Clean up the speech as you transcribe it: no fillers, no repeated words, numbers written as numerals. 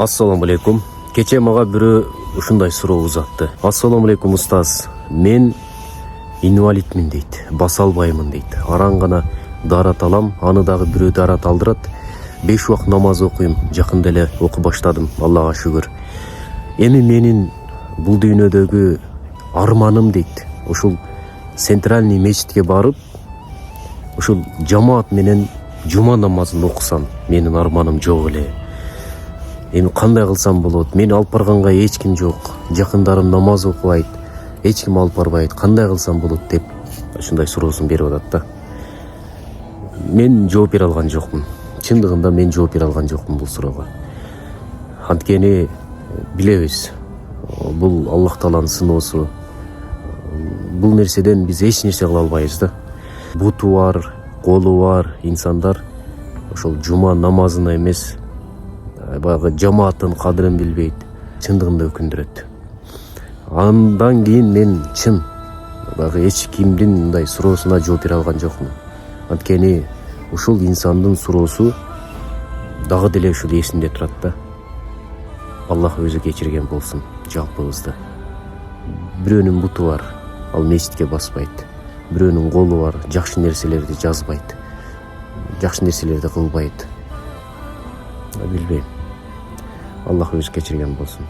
Assalamu алейкум. Кече мага бирөө ушундай суроо узатты. Ассаламу алейкум устаз. Мен инвалидмин дейт. Баса албаймын дейт. Аран гана дарат алам, аны дагы бирөө дарат алдырат. 5 убак намаз окуйм. Жакында эле окуп баштадым. Аллага шүгүр. Эми менин бул дүйнөдөгү арманым дейт. Ушул центральный мечитке барып, ушул жамаат менен жума намазын окусам, менин арманым жок эле. Эми кандай кылсам болот? Мен алып барганга эч ким жок. Жакындарым намаз окубайт. Эч ким алып барбайт. Кандай кылсам болот деп ушундай суроосун берип атат да. Мен жооп бере алган жокмун. Чындыгында мен жооп бере алган жокмун бул суроого. Анткени билебиз. Бул Аллах Тааланын сыноосу. Бул нерседен биз эч нерсе кыла албайбыз да. Буту бар, колу бар инсандар ошол жума намазына эмес, баягы жамааттын кадырын билбейт, чындыгында өкүндүрөт. Андан кийин мен чын баягы эч кимдин мындай суроосуна жооп бере алган жокмун. Анткени ушул инсандын суроосу дагы деле ушул эсимде турат да. Аллах өзү кечирген болсун жалпыбызды. Бирөөнүн буту бар, ал мечитке баспайт. Бирөөнүн колу бар, жакшы нерселерди жазбайт. Жакшы нерселерди кылбайт. Билбейм. Аллах өзү кечирген болсун.